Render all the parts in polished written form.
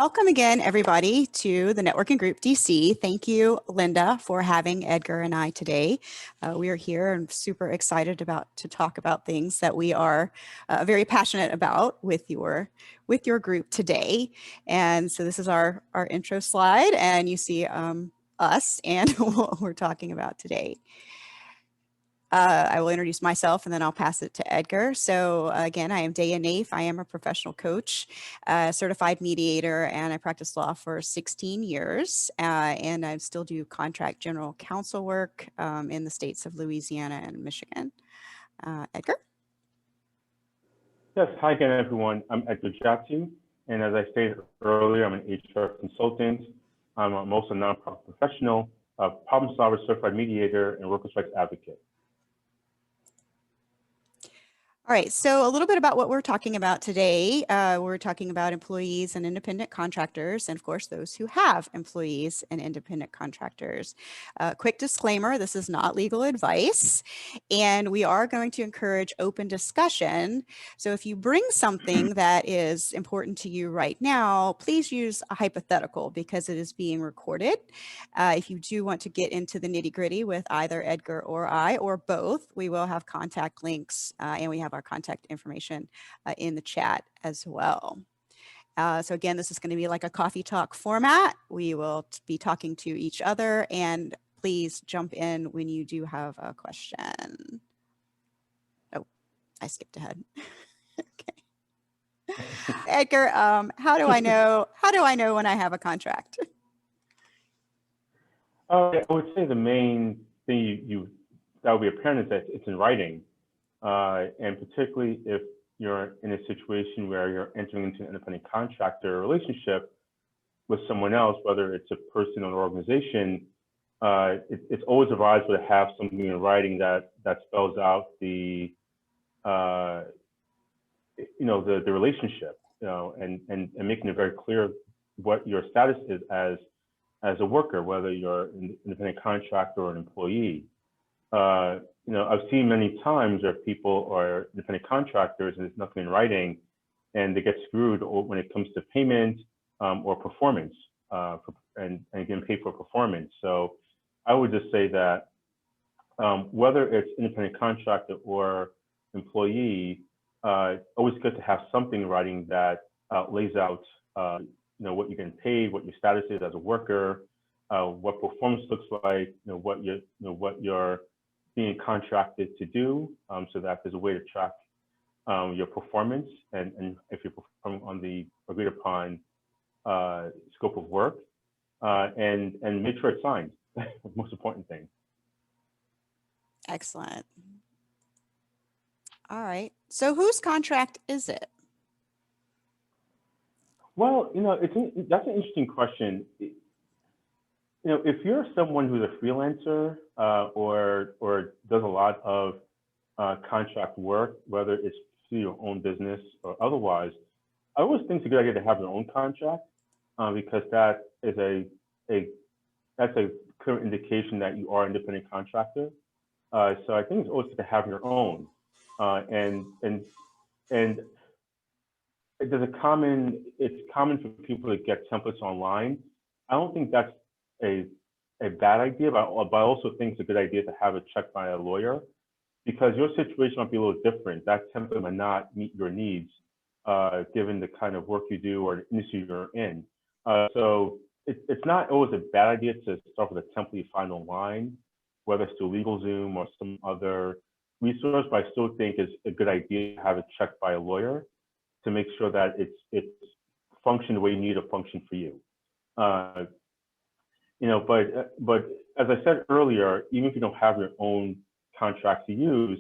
Welcome again, everybody, to the Networking Group DC. Thank you, Linda, for having Edgar and I today. We are here and super excited to talk about things that we are very passionate about with your group today. And so this is our intro slide, and you see us and what we're talking about today. I will introduce myself and then I'll pass it to Edgar. So again, I am Daya Naef. I am a professional coach, certified mediator, and I practiced law for 16 years. And I still do contract general counsel work in the states of Louisiana and Michigan. Edgar? Yes, hi again, everyone. I'm Edgar Ndjatou, and as I stated earlier, I'm an HR consultant. I'm also a nonprofit professional, a problem solver, certified mediator, and workers' rights advocate. All right, so a little bit about what we're talking about today. We're talking about employees and independent contractors, and of course, those who have employees and independent contractors. Quick disclaimer, this is not legal advice, and we are going to encourage open discussion. So if you bring something that is important to you right now, please use a hypothetical because it is being recorded. If you do want to get into the nitty-gritty with either Edgar or I, or both, we will have contact links and we have our contact information in the chat as well. So again, this is going to be like a coffee talk format. We will be talking to each other, and please jump in when you do have a question. Oh, I skipped ahead. Okay. Edgar, how do I know when I have a contract? I would say the main thing that would be apparent is that it's in writing. And particularly if you're in a situation where you're entering into an independent contractor relationship with someone else, whether it's a person or an organization, it's always advisable to have something in writing that spells out the relationship, and making it very clear what your status is as a worker, whether you're an independent contractor or an employee. I've seen many times where people are independent contractors and there's nothing in writing, and they get screwed when it comes to payment or performance, and getting paid for performance. So I would just say that whether it's independent contractor or employee, always good to have something in writing that lays out what you're getting paid, what your status is as a worker, what performance looks like, what you're being contracted to do, so that there's a way to track your performance, and if you're performing on the agreed upon scope of work, and make sure it's signed. The most important thing. Excellent. All right. So whose contract is it? Well, that's an interesting question. If you're someone who's a freelancer or does a lot of contract work, whether it's through your own business or otherwise, I always think it's a good idea to have your own contract, because that is that's a clear indication that you are an independent contractor. So I think it's always good to have your own, and it's common for people to get templates online. I don't think that's a bad idea, but I also think it's a good idea to have it checked by a lawyer, because your situation might be a little different. That template might not meet your needs, given the kind of work you do or the industry you're in. So it's not always a bad idea to start with a template you find online, whether it's through LegalZoom or some other resource, but I still think it's a good idea to have it checked by a lawyer to make sure that it's functioned the way you need it to function for you. But as I said earlier, even if you don't have your own contract to use,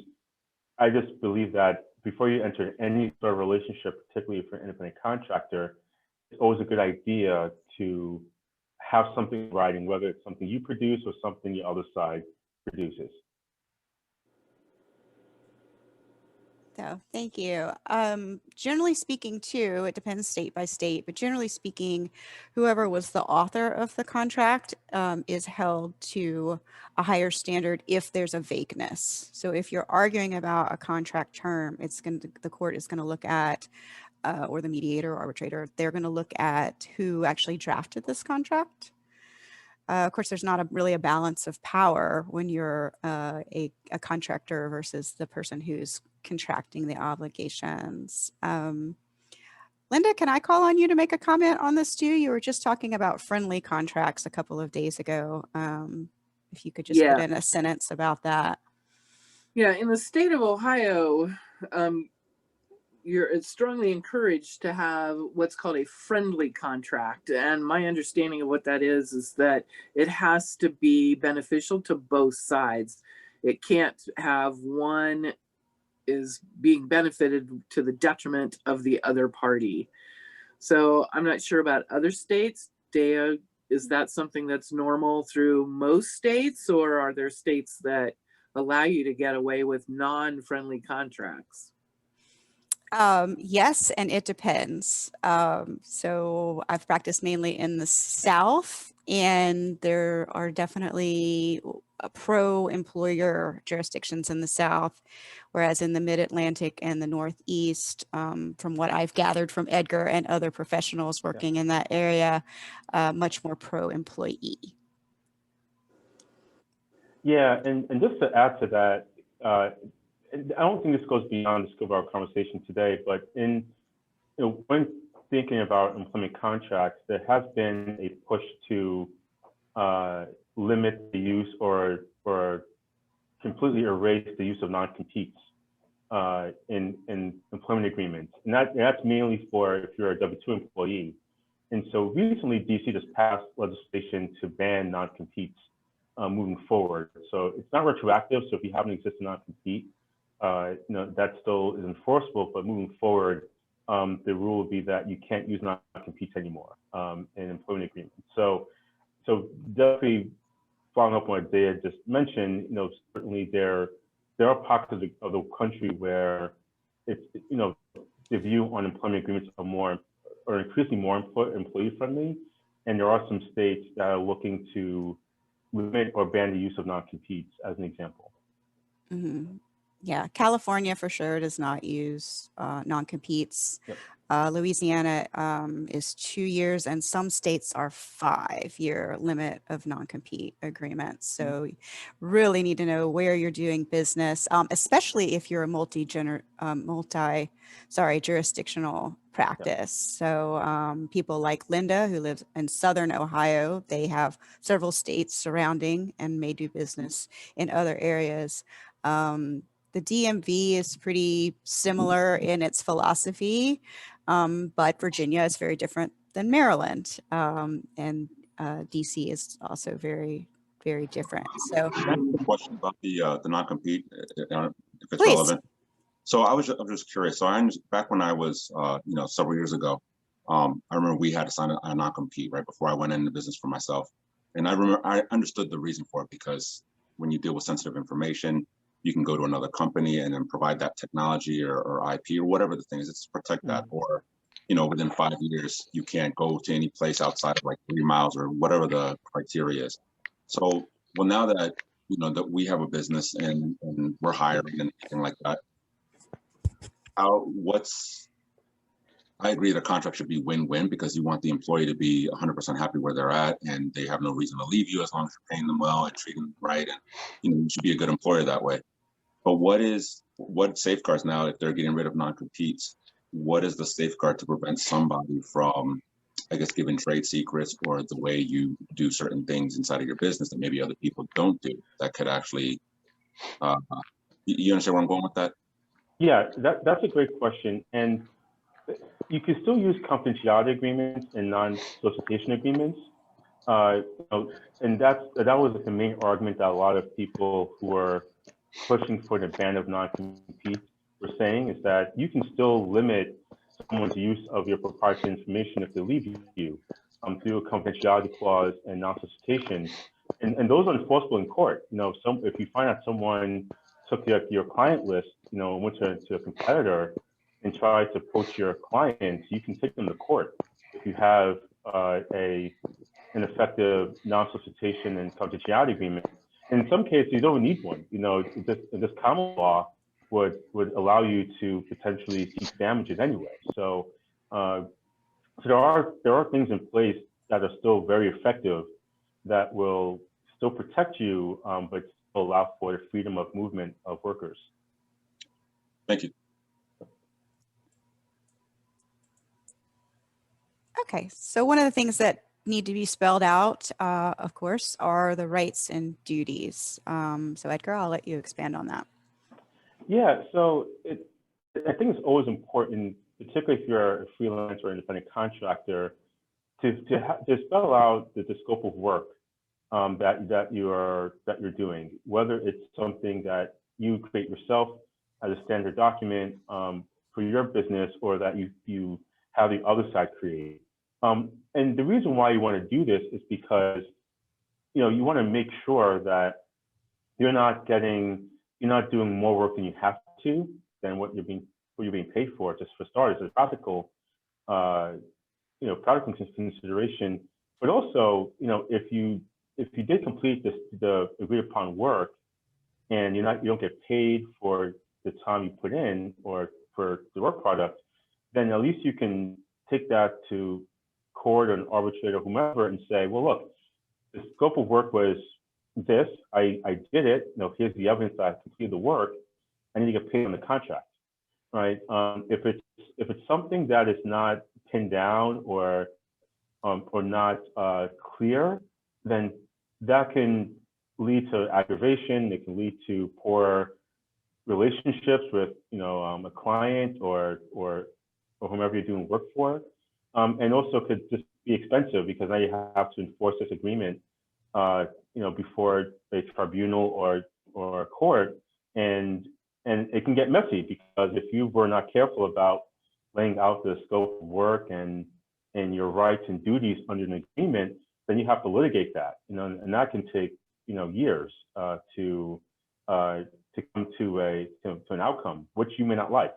I just believe that before you enter any sort of relationship, particularly if you're an independent contractor, it's always a good idea to have something in writing, whether it's something you produce or something the other side produces. So thank you. Generally speaking, too, it depends state by state, but generally speaking, whoever was the author of the contract is held to a higher standard if there's a vagueness. So if you're arguing about a contract term, the court is going to look at or the mediator or arbitrator, they're going to look at who actually drafted this contract. Of course, there's not really a balance of power when you're a contractor versus the person who's contracting the obligations. Linda, can I call on you to make a comment on this too? You were just talking about friendly contracts a couple of days ago. If you could just put in a sentence about that. Yeah, in the state of Ohio, it's strongly encouraged to have what's called a friendly contract. And my understanding of what that is that it has to be beneficial to both sides. It can't have one is being benefited to the detriment of the other party. So I'm not sure about other states. Daya, is that something that's normal through most states, or are there states that allow you to get away with non-friendly contracts? Yes, and it depends. So I've practiced mainly in the South, and there are definitely pro-employer jurisdictions in the South, whereas in the Mid-Atlantic and the Northeast, from what I've gathered from Edgar and other professionals working in that area, much more pro-employee. Yeah, and just to add to that, I don't think this goes beyond the scope of our conversation today, but when thinking about employment contracts, there has been a push to limit the use or completely erase the use of non-competes in employment agreements. And that's mainly for if you're a W-2 employee. And so recently, DC just passed legislation to ban non-competes moving forward. So it's not retroactive. So if you have an existing non-compete, that still is enforceable. But moving forward, the rule would be that you can't use non-competes anymore in employment agreements. So definitely following up on what Daya just mentioned, certainly there are pockets of the country where it's, the view on employment agreements are increasingly more employee friendly, and there are some states that are looking to limit or ban the use of non-competes, as an example. Mm-hmm. Yeah, California for sure does not use non-competes. Yep. Louisiana is 2 years, and some states are 5-year limit of non-compete agreements. So you really need to know where you're doing business, especially if you're a jurisdictional practice. Yep. So people like Linda, who lives in Southern Ohio, they have several states surrounding and may do business in other areas. The DMV is pretty similar in its philosophy, but Virginia is very different than Maryland, and DC is also very, very different. So, can I ask a question about the non-compete, if it's please. relevant? So I'm just curious. So back when I was, several years ago, I remember we had to sign a non-compete right before I went into business for myself, and I understood the reason for it, because when you deal with sensitive information, you can go to another company and then provide that technology or IP or whatever the thing is, it's to protect that. Or, within 5 years, you can't go to any place outside of like 3 miles or whatever the criteria is. So, well, now that, that we have a business and we're hiring and anything like that, I agree the contract should be win-win, because you want the employee to be 100% happy where they're at, and they have no reason to leave you as long as you're paying them well and treating them right. And, you should be a good employer that way. But what safeguards now, if they're getting rid of non-competes, what is the safeguard to prevent somebody from, I guess, giving trade secrets or the way you do certain things inside of your business that maybe other people don't do, that could actually, you understand where I'm going with that? Yeah, that's a great question. And you can still use confidentiality agreements and non-solicitation agreements. And that was the main argument that a lot of people who are pushing for the ban of non-compete were saying, is that you can still limit someone's use of your proprietary information if they leave you through a confidentiality clause and non-solicitation. And those are enforceable in court. If you find out someone took your client list, went to a competitor and tried to poach your clients, you can take them to court if you have an effective non-solicitation and confidentiality agreement. In some cases, you don't need one. In this common law, would allow you to potentially seek damages anyway. So, so there are things in place that are still very effective that will still protect you, but still allow for the freedom of movement of workers. Thank you. Okay, so one of the things that need to be spelled out, of course, are the rights and duties. So Edgar, I'll let you expand on that. Yeah, so I think it's always important, particularly if you're a freelancer or independent contractor, to spell out the scope of work that you're doing, whether it's something that you create yourself as a standard document for your business, or that you have the other side create. And the reason why you want to do this is because you want to make sure that you're not doing more work than you have to than what you're being paid for. Just for starters, as practical practical consideration, but also if you did complete the agreed upon work and you don't get paid for the time you put in or for the work product, then at least you can take that to court or an arbitrator, whomever, and say, well, look, the scope of work was this. I did it. Here's the evidence that I completed the work. I need to get paid on the contract, right? If it's something that is not pinned down or not clear, then that can lead to aggravation. It can lead to poor relationships with a client or whomever you're doing work for, and also could just be expensive because now you have to enforce this agreement before a tribunal or a court, and it can get messy because if you were not careful about laying out the scope of work and your rights and duties under an agreement, then you have to litigate that, and that can take years to come to an outcome, which you may not like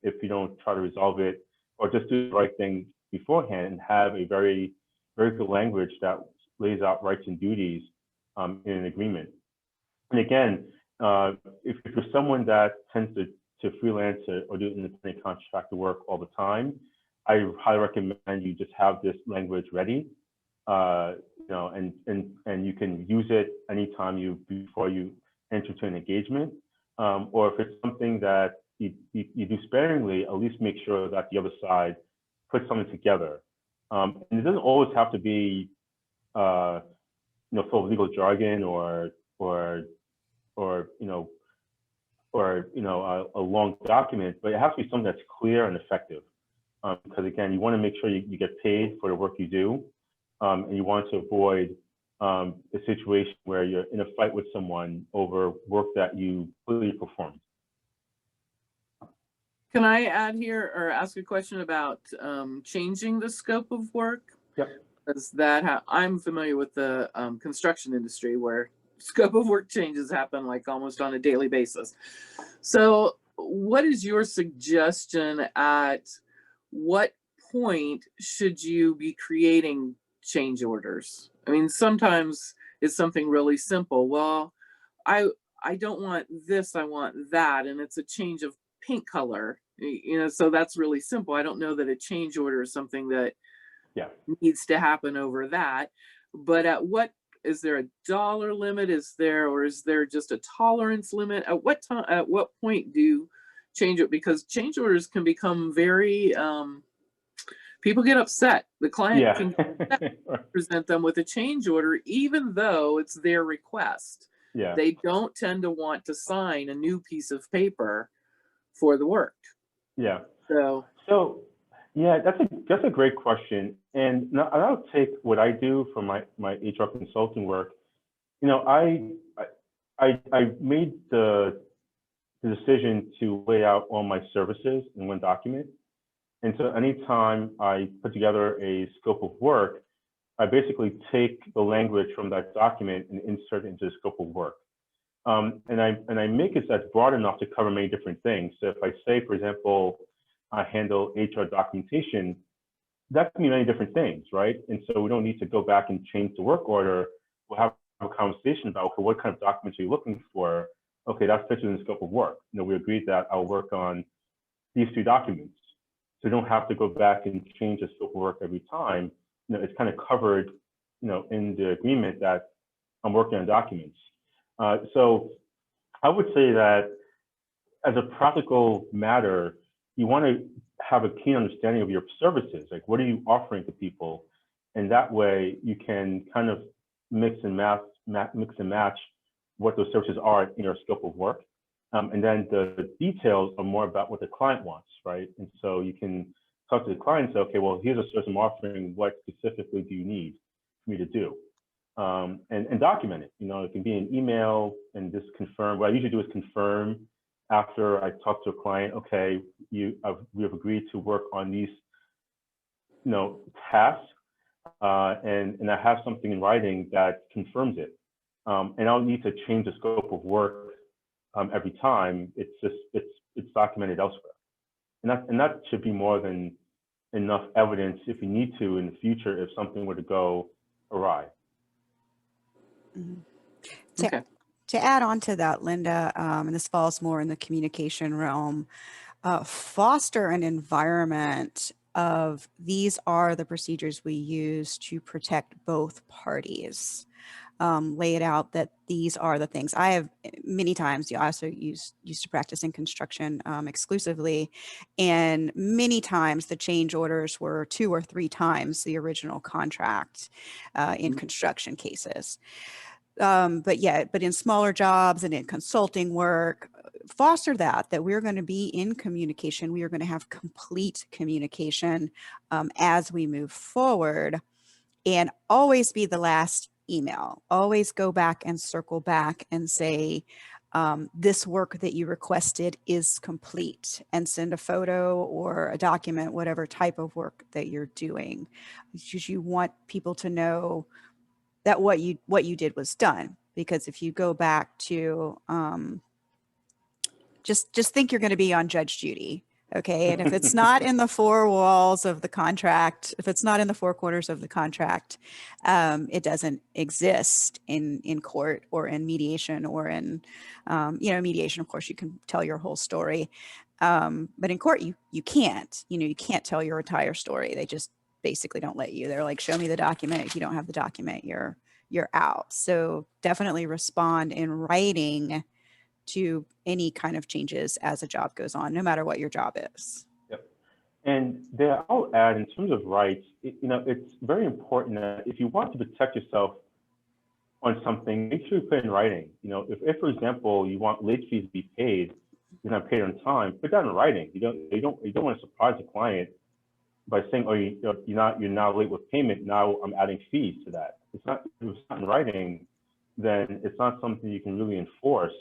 if you don't try to resolve it or just do the right thing beforehand and have a very, very good language that lays out rights and duties in an agreement. And again, if you're someone that tends to freelance or do independent contractor work all the time, I highly recommend you just have this language ready, and you can use it anytime before you enter into an engagement, or if it's something that you do sparingly, at least make sure that the other side puts something together. And it doesn't always have to be, full of legal jargon or a long document, but it has to be something that's clear and effective. Because again, you want to make sure you get paid for the work you do, and you want to avoid a situation where you're in a fight with someone over work that you clearly performed. Can I add here or ask a question about changing the scope of work? Yep. Because I'm familiar with the construction industry where scope of work changes happen like almost on a daily basis. So what is your suggestion? At what point should you be creating change orders? I mean, sometimes it's something really simple. Well, I don't want this, I want that, and it's a change of paint color, so that's really simple. I don't know that a change order is something that needs to happen over that. But is there a dollar limit? Or is there just a tolerance limit? At what time, at what point do you change it? Because change orders can become very, people get upset. The client can present them with a change order, even though it's their request. Yeah. They don't tend to want to sign a new piece of paper for the work. Yeah. So yeah, that's a great question. And I'll take what I do for my HR consulting work. I made the decision to lay out all my services in one document. And so anytime I put together a scope of work, I basically take the language from that document and insert it into the scope of work. And I make it that's broad enough to cover many different things. So if I say, for example, I handle HR documentation, that can mean many different things, right? And so we don't need to go back and change the work order. We'll have a conversation about, okay, what kind of documents are you looking for? okay, that's fits within the scope of work. We agreed that I'll work on these 3 documents. So you don't have to go back and change the scope of work every time. It's kind of covered, in the agreement that I'm working on documents. So I would say that as a practical matter, you want to have a keen understanding of your services. Like, what are you offering to people? And that way you can kind of mix and match what those services are in your scope of work. And then the details are more about what the client wants, right? And so you can talk to the client and say, okay, well, here's a service I'm offering. What specifically do you need for me to do? And document it. It can be an email and just confirm. What I usually do is confirm after I talk to a client, okay, we have agreed to work on these, tasks, and I have something in writing that confirms it. And I don't need to change the scope of work every time. It's documented elsewhere, and that should be more than enough evidence if you need to in the future if something were to go awry. Mm-hmm. Okay. To add on to that, Linda, and this falls more in the communication realm, foster an environment of these are the procedures we use to protect both parties. Lay it out that these are the things. I have many times, I also used to practice in construction exclusively, and many times the change orders were 2 or 3 times the original contract in construction cases. But in smaller jobs and in consulting work, foster that we're going to be in communication. We are going to have complete communication as we move forward, and always be the last email. Always go back and circle back and say, this work that you requested is complete, and send a photo or a document, whatever type of work that you're doing, because you want people to know that what you did was done. Because if you go back to just think you're going to be on Judge Judy, okay, and if it's not in the 4 walls of the contract, if it's not in the 4 corners of the contract, it doesn't exist in court or in mediation or in mediation. Of course, you can tell your whole story, but in court you can't. You can't tell your entire story. They just basically don't let you. They're like, show me the document. If you don't have the document, you're out. So definitely respond in writing to any kind of changes as a job goes on, no matter what your job is. Yep. And there, I'll add, in terms of rights, it's very important that if you want to protect yourself on something, make sure you put it in writing. If for example, you want late fees to be paid, you're not paid on time, put that in writing. You don't want to surprise the client by saying, oh, you're now late with payment. Now I'm adding fees to that. If it's not in writing, then it's not something you can really enforce.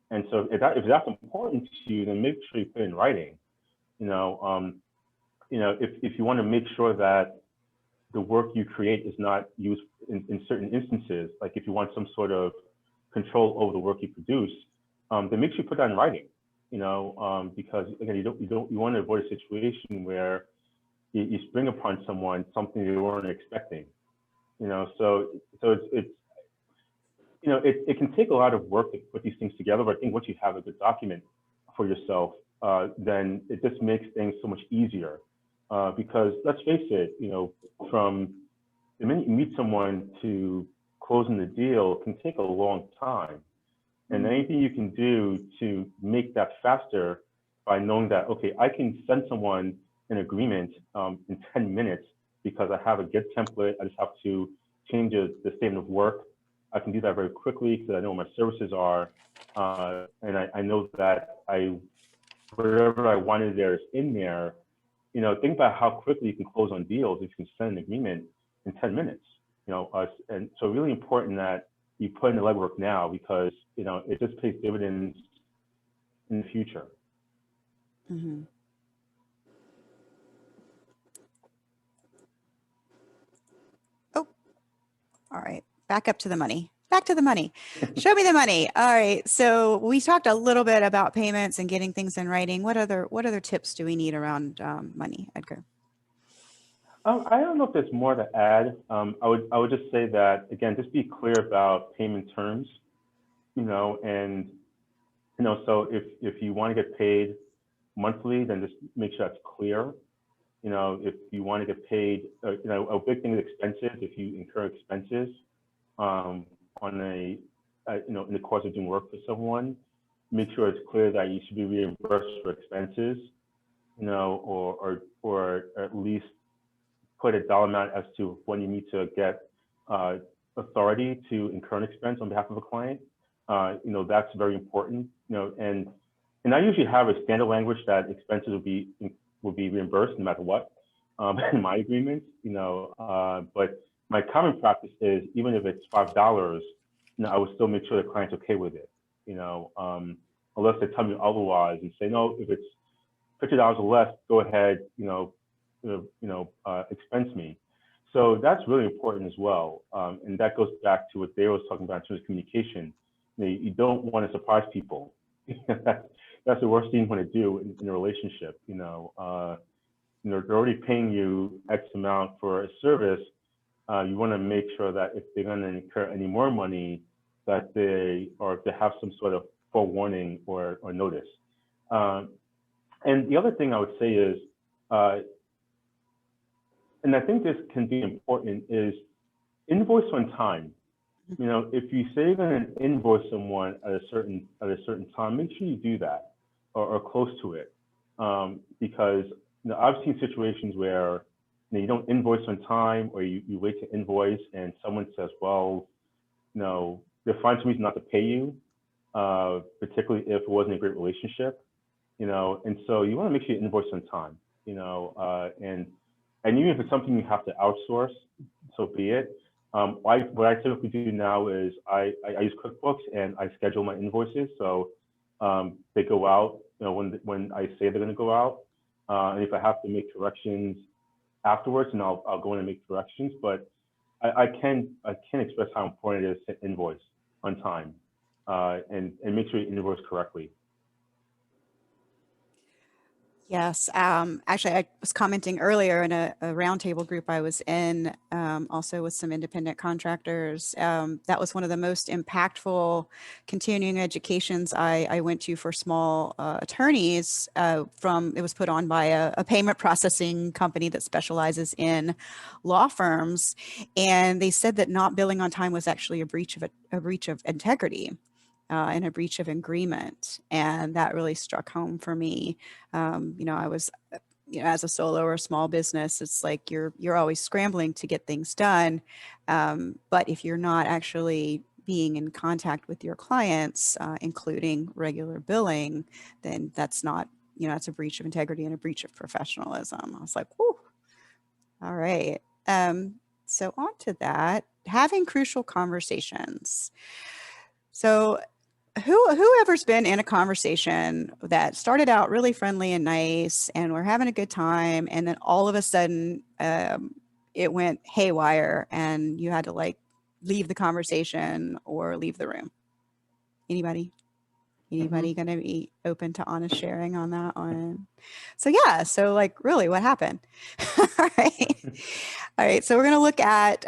And so if that's important to you, then make sure you put it in writing. If you want to make sure that the work you create is not used in certain instances, like if you want some sort of control over the work you produce, then make sure you put that in writing. Because again, you want to avoid a situation where you spring upon someone something they weren't expecting. So it can take a lot of work to put these things together, but I think once you have a good document for yourself, then it just makes things so much easier. Because let's face it, from the minute you meet someone to closing the deal can take a long time. And anything you can do to make that faster by knowing that, okay, I can send someone an agreement in 10 minutes because I have a Get template. I just have to change the statement of work. I can do that very quickly because I know what my services are. And I know that whatever I wanted there is in there. Think about how quickly you can close on deals if you can send an agreement in 10 minutes. And so really important that you put in the legwork now, because it just pays dividends in the future. Mm-hmm. Oh, all right. Back up to the money. Back to the money. Show me the money. All right. So we talked a little bit about payments and getting things in writing. What other tips do we need around money, Edgar? I don't know if there's more to add. I would just say that, again, just be clear about payment terms, and So if you want to get paid monthly, then just make sure that's clear. If you want to get paid, a big thing is expenses. If you incur expenses on in the course of doing work for someone, make sure it's clear that you should be reimbursed for expenses, or at least put a dollar amount as to when you need to get authority to incur an expense on behalf of a client. That's very important. And I usually have a standard language that expenses will be reimbursed no matter what in my agreements. But my common practice is, even if it's $5, I would still make sure the client's okay with it. Unless they tell me otherwise and say, no, if it's $50 or less, go ahead, expense me. So that's really important as well. And that goes back to what Daya was talking about in terms of communication. You don't want to surprise people. That's the worst thing you want to do in a relationship. They're already paying you X amount for a service. You want to make sure that if they're going to incur any more money, that they have some sort of forewarning or notice. And the other thing I would say is, and I think this can be important, is invoice on time. If you say you're going to invoice someone at a certain time, make sure you do that, or close to it, because I've seen situations where you don't invoice on time, or you wait to invoice, and someone says, well, they find some reason not to pay you, particularly if it wasn't a great relationship, and so you want to make sure you invoice on time, and even if it's something you have to outsource, so be it. What I typically do now is I use QuickBooks, and I schedule my invoices, so they go out when I say they're going to go out, and if I have to make corrections afterwards, and I'll go in and make corrections. But I can express how important it is to invoice on time, and make sure you invoice correctly. Yes. Actually, I was commenting earlier in a roundtable group I was in, also with some independent contractors. That was one of the most impactful continuing educations I went to for small attorneys. It was put on by a payment processing company that specializes in law firms, and they said that not billing on time was actually a breach of integrity. And a breach of agreement. And that really struck home for me. I was, as a solo or a small business, it's like you're always scrambling to get things done. But if you're not actually being in contact with your clients, including regular billing, then that's not, that's a breach of integrity and a breach of professionalism. I was like, whew, all right. So on to that, having crucial conversations. So whoever's been in a conversation that started out really friendly and nice, and we're having a good time, and then all of a sudden it went haywire, and you had to leave the conversation or leave the room. Anybody going to be open to honest sharing on that one? So yeah, so really what happened? All right. So we're going to look at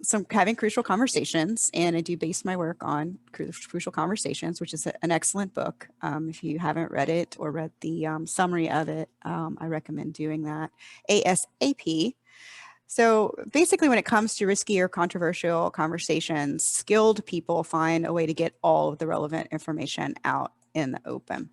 some having crucial conversations, and I do base my work on Crucial Conversations, which is an excellent book. If you haven't read it or read the summary of it, I recommend doing that ASAP. So basically, when it comes to risky or controversial conversations, skilled people find a way to get all of the relevant information out in the open.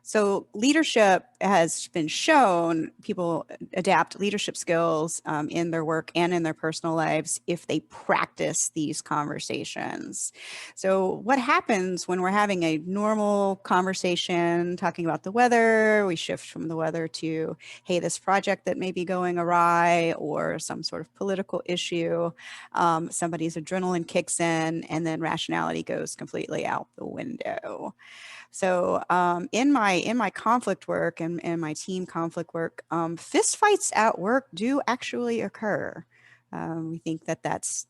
So leadership has been shown, people adapt leadership skills in their work and in their personal lives if they practice these conversations. So what happens when we're having a normal conversation talking about the weather? We shift from the weather to, hey, this project that may be going awry, or some sort of political issue. Somebody's adrenaline kicks in, and then rationality goes completely out the window. So in my conflict work and my team conflict work, fist fights at work do actually occur. We think that that's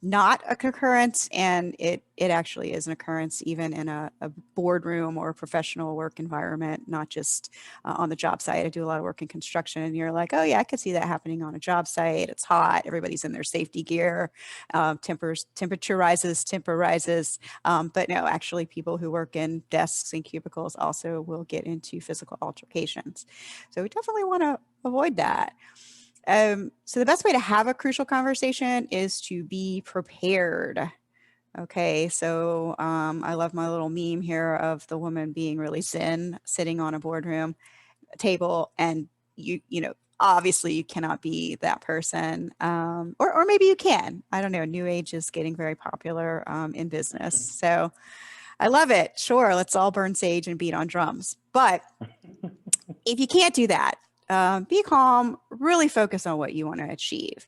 not a occurrence, and it actually is an occurrence even in a boardroom or a professional work environment, not just on the job site. I do a lot of work in construction, and you're like, oh yeah, I could see that happening on a job site. It's hot, everybody's in their safety gear, temperature rises, temper rises, but no, actually people who work in desks and cubicles also will get into physical altercations. So we definitely want to avoid that. So the best way to have a crucial conversation is to be prepared. Okay, so I love my little meme here of the woman being really zen, sitting on a boardroom table, and you know, obviously you cannot be that person, or maybe you can. I don't know. New Age is getting very popular in business, so I love it. Sure, let's all burn sage and beat on drums, but if you can't do that, be calm, really focus on what you want to achieve.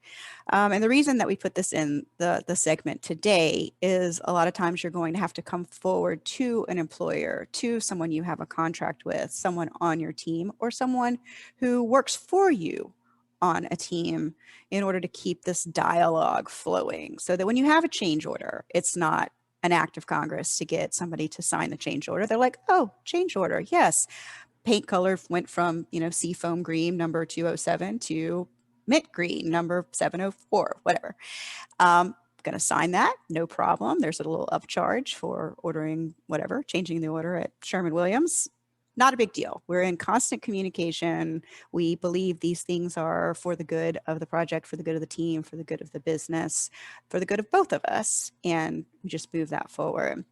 And the reason that we put this in the segment today is a lot of times you're going to have to come forward to an employer, to someone you have a contract with, someone on your team, or someone who works for you on a team in order to keep this dialogue flowing, so that when you have a change order, it's not an act of Congress to get somebody to sign the change order. They're like, oh, change order, yes. Paint color went from, you know, seafoam green number 207 to mint green number 704, whatever. Going to sign that, no problem. There's a little upcharge for ordering whatever, changing the order at Sherwin-Williams. Not a big deal. We're in constant communication. We believe these things are for the good of the project, for the good of the team, for the good of the business, for the good of both of us. And we just move that forward.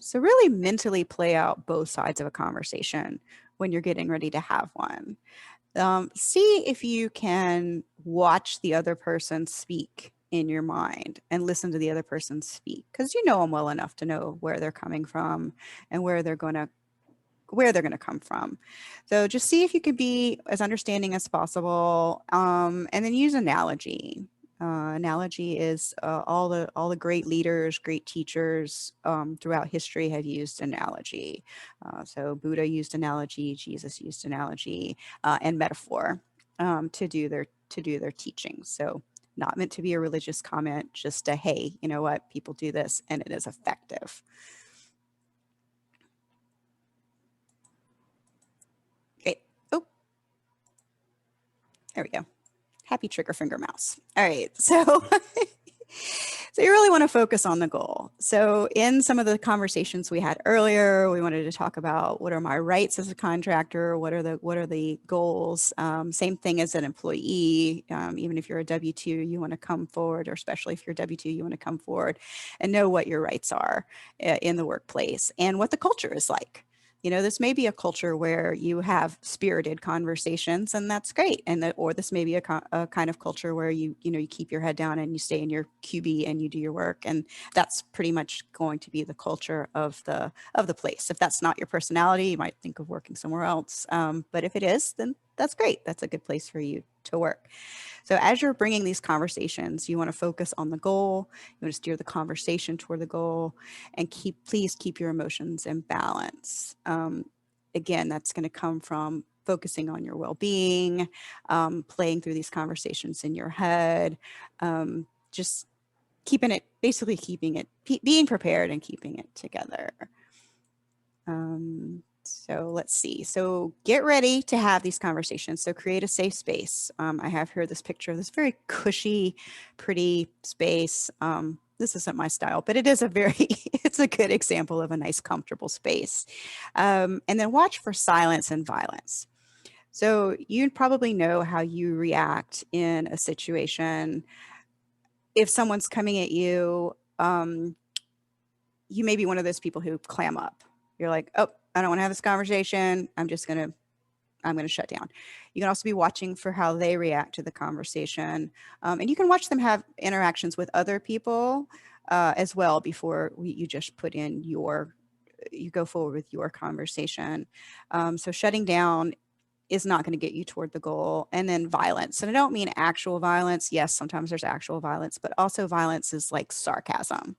So really mentally play out both sides of a conversation when you're getting ready to have one. See if you can watch the other person speak in your mind and listen to the other person speak, because you know them well enough to know where they're coming from and where they're going to come from. So just see if you can be as understanding as possible, and then use analogy. Analogy is all the great leaders, great teachers throughout history have used analogy. So Buddha used analogy, Jesus used analogy, and metaphor to do their teaching. So not meant to be a religious comment, just a, hey, you know what, people do this and it is effective. Okay. Oh, there we go. Happy trigger finger mouse. All right. So you really want to focus on the goal. So in some of the conversations we had earlier, we wanted to talk about what are my rights as a contractor? What are the goals? Same thing as an employee. Even if you're a W-2, you want to come forward, or especially if you're W-2, you want to come forward and know what your rights are in the workplace and what the culture is like. You know, this may be a culture where you have spirited conversations, and that's great. Or this may be a kind of culture where you keep your head down and you stay in your QB and you do your work, and that's pretty much going to be the culture of the place. If that's not your personality, you might think of working somewhere else. But if it is, then that's great. That's a good place for you to work. So as you're bringing these conversations, you want to focus on the goal. You want to steer the conversation toward the goal, and please keep your emotions in balance. Again, that's going to come from focusing on your well-being, playing through these conversations in your head, just being prepared and keeping it together. So let's see. So get ready to have these conversations. So create a safe space. I have here this picture of this very cushy, pretty space. This isn't my style, but it is it's a good example of a nice, comfortable space. And then watch for silence and violence. So you probably know how you react in a situation. If someone's coming at you, you may be one of those people who clam up. You're like, oh, I don't want to have this conversation. I'm going to shut down. You can also be watching for how they react to the conversation. And you can watch them have interactions with other people as well before you just put in you go forward with your conversation. So shutting down is not going to get you toward the goal. And then violence. And I don't mean actual violence. Yes, sometimes there's actual violence, but also violence is like sarcasm.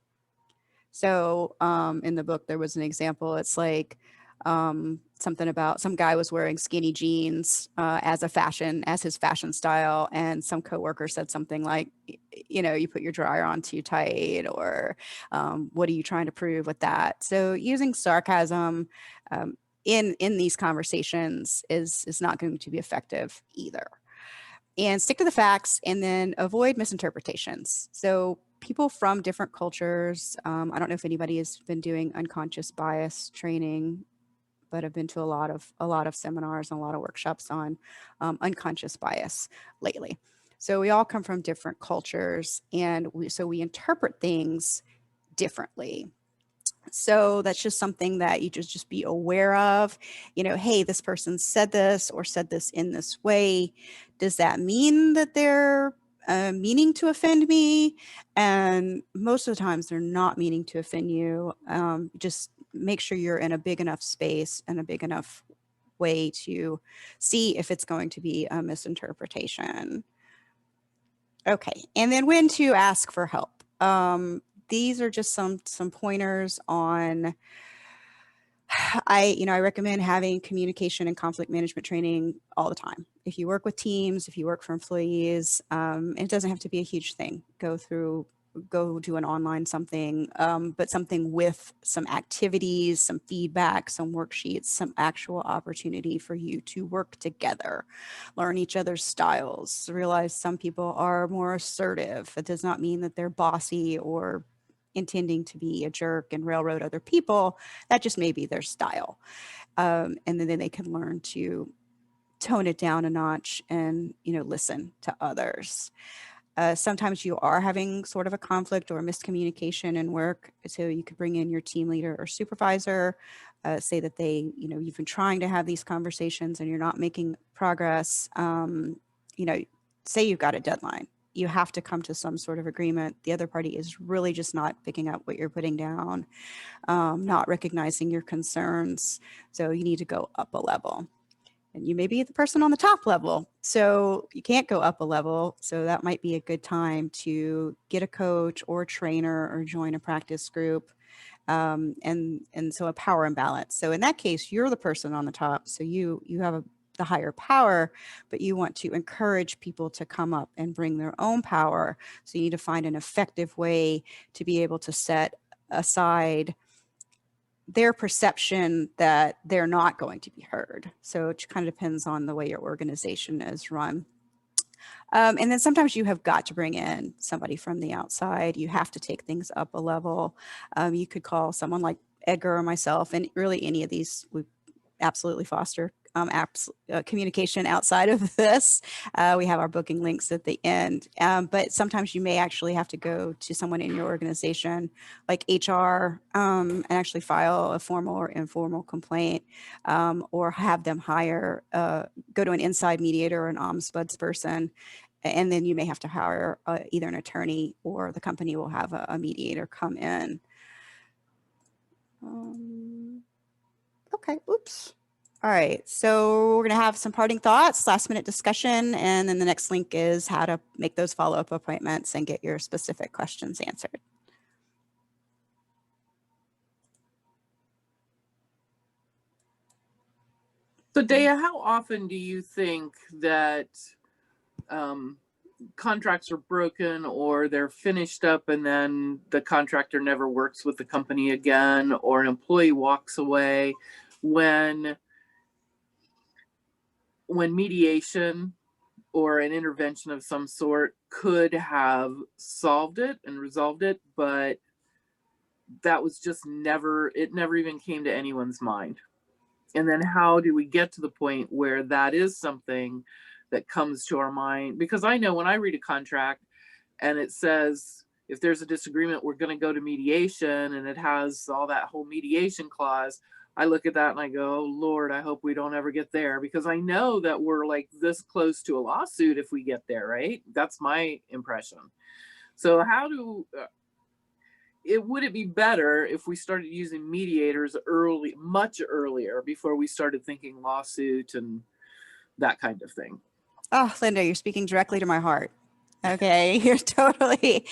So in the book, there was an example. It's like, Something about some guy was wearing skinny jeans as his fashion style, and some coworker said something like, you put your dryer on too tight, or what are you trying to prove with that? So using sarcasm in these conversations is not going to be effective either. And stick to the facts, and then avoid misinterpretations. So people from different cultures, I don't know if anybody has been doing unconscious bias training, but I've been to a lot of seminars and a lot of workshops on unconscious bias lately. So we all come from different cultures, and we interpret things differently. So that's just something that you just be aware of. Hey, this person said this or said this in this way. Does that mean that they're meaning to offend me? And most of the times they're not meaning to offend you. Just make sure you're in a big enough space and a big enough way to see if it's going to be a misinterpretation. Okay, and then when to ask for help. These are just some pointers on. I recommend having communication and conflict management training all the time. If you work with teams, if you work for employees, it doesn't have to be a huge thing. Go do an online something, but something with some activities, some feedback, some worksheets, some actual opportunity for you to work together, learn each other's styles, realize some people are more assertive. It does not mean that they're bossy or intending to be a jerk and railroad other people. That just may be their style. And then they can learn to tone it down a notch and, listen to others. Sometimes you are having sort of a conflict or miscommunication in work. So you could bring in your team leader or supervisor, say that you've been trying to have these conversations and you're not making progress. Say you've got a deadline. You have to come to some sort of agreement. The other party is really just not picking up what you're putting down, not recognizing your concerns. So you need to go up a level. And you may be the person on the top level, so you can't go up a level. So that might be a good time to get a coach or a trainer or join a practice group. And so a power imbalance. So in that case, you're the person on the top. So you have the higher power, but you want to encourage people to come up and bring their own power. So you need to find an effective way to be able to set aside their perception that they're not going to be heard. So it kind of depends on the way your organization is run. And then sometimes you have got to bring in somebody from the outside. You have to take things up a level. You could call someone like Edgar or myself, and really any of these, we absolutely foster communication outside of this. We have our booking links at the end. But sometimes you may actually have to go to someone in your organization, like HR, and actually file a formal or informal complaint, or have them hire, go to an inside mediator or an ombuds person. And then you may have to hire either an attorney, or the company will have a mediator come in. Okay, oops. All right, so we're going to have some parting thoughts, last minute discussion, and then the next link is how to make those follow-up appointments and get your specific questions answered. So Daya, how often do you think that contracts are broken, or they're finished up and then the contractor never works with the company again, or an employee walks away, when mediation or an intervention of some sort could have solved it and resolved it, but that was just never even came to anyone's mind? And then how do we get to the point where that is something that comes to our mind? Because I know when I read a contract and it says, if there's a disagreement, we're going to go to mediation, and it has all that whole mediation clause, I look at that and I go, oh, Lord, I hope we don't ever get there, because I know that we're like this close to a lawsuit if we get there, right? That's my impression. So how would it be better if we started using mediators much earlier, before we started thinking lawsuit and that kind of thing? Oh, Linda, you're speaking directly to my heart. Okay, you're totally.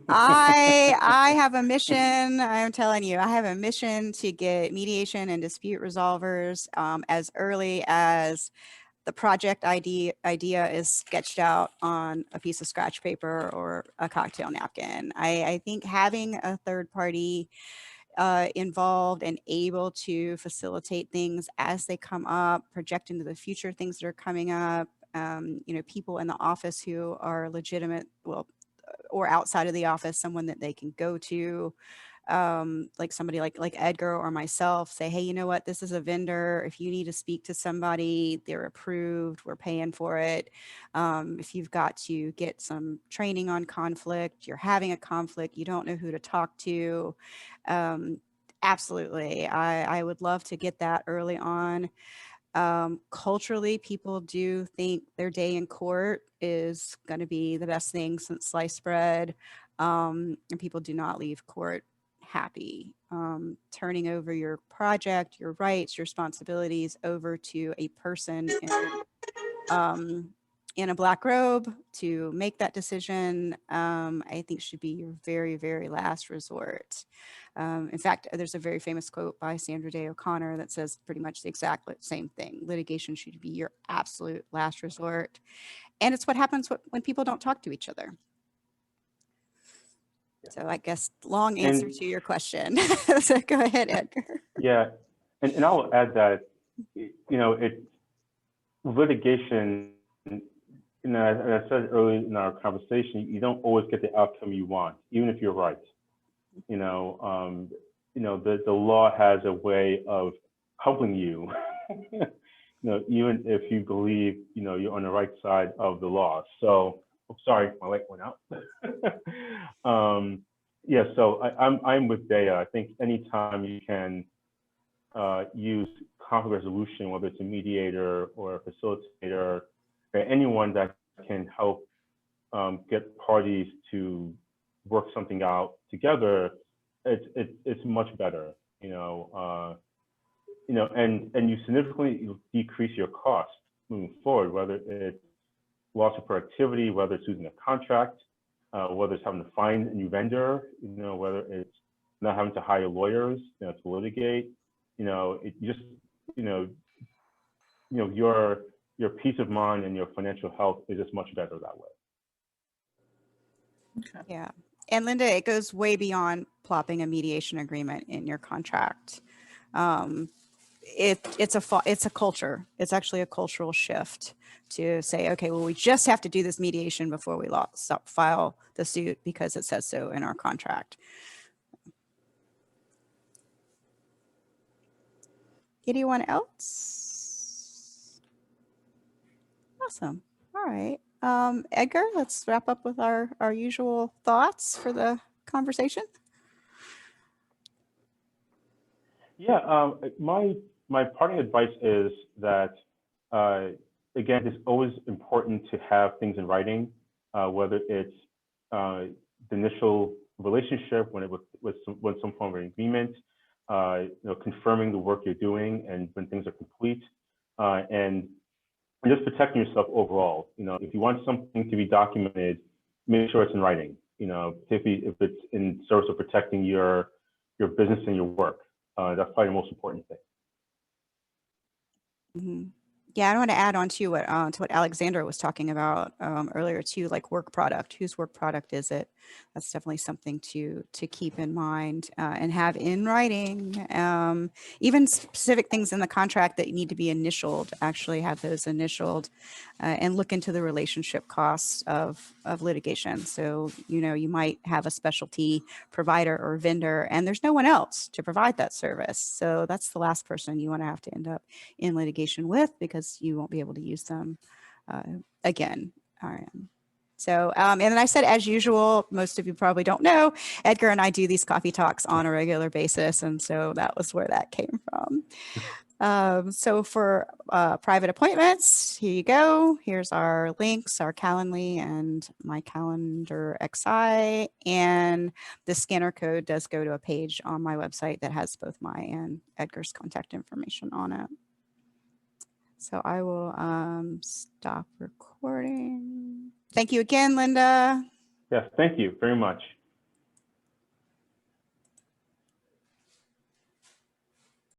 I have a mission. I'm telling you, I have a mission to get mediation and dispute resolvers as early as the project idea is sketched out on a piece of scratch paper or a cocktail napkin. I think having a third party involved and able to facilitate things as they come up, project into the future things that are coming up. You know, people in the office who are legitimate, well, or outside of the office, someone that they can go to, like somebody like Edgar or myself, say, hey, you know what, this is a vendor. If you need to speak to somebody, they're approved, we're paying for it. If you've got to get some training on conflict, you're having a conflict, you don't know who to talk to. Absolutely, I would love to get that early on. Culturally, people do think their day in court is going to be the best thing since sliced bread. And people do not leave court happy. Turning over your project, your rights, your responsibilities over to a person in a black robe to make that decision, I think should be your very, very last resort. In fact, there's a very famous quote by Sandra Day O'Connor that says pretty much the exact same thing. Litigation should be your absolute last resort. And it's what happens when people don't talk to each other. So I guess long answer to your question. So go ahead, Edgar. Yeah, and I'll add that, you know, litigation, you know, as I said earlier in our conversation, you don't always get the outcome you want, even if you're right. You know, the law has a way of helping you, you know, even if you believe, you know, you're on the right side of the law. So, oh, sorry, my light went out. Yeah, so I'm with Daya. I think anytime you can use conflict resolution, whether it's a mediator or a facilitator, or anyone that can help get parties to work something out together, it's much better, you know, and you significantly decrease your cost moving forward, whether it's loss of productivity, whether it's losing a contract, whether it's having to find a new vendor, you know, whether it's not having to hire lawyers, you know, to litigate, you know, it just, you know, your peace of mind and your financial health is just much better that way. Okay. Yeah. And Linda, it goes way beyond plopping a mediation agreement in your contract. It's a culture. It's actually a cultural shift to say, okay, well, we just have to do this mediation before we file the suit because it says so in our contract. Anyone else? Awesome. All right. Edgar, let's wrap up with our usual thoughts for the conversation. Yeah, my parting advice is that, again, it's always important to have things in writing, whether it's the initial relationship when it was some form of agreement, you know, confirming the work you're doing and when things are complete, and just protecting yourself overall. You know, if you want something to be documented, make sure it's in writing. You know, particularly if it's in service of protecting your business and your work. That's probably the most important thing. Mm-hmm. Yeah, I want to add on to what Alexandra was talking about earlier too, like work product. Whose work product is it? That's definitely something to keep in mind and have in writing. Even specific things in the contract that need to be initialed, actually have those initialed, and look into the relationship costs of litigation. So, you know, you might have a specialty provider or vendor, and there's no one else to provide that service. So that's the last person you want to have to end up in litigation with, because you won't be able to use them again. All right. So, and then I said, as usual, most of you probably don't know, Edgar and I do these coffee talks on a regular basis. And so that was where that came from. So for private appointments, here you go. Here's our links, our Calendly and my calendar XI. And the scanner code does go to a page on my website that has both my and Edgar's contact information on it. So I will stop recording. Thank you again, Linda. Yes, thank you very much.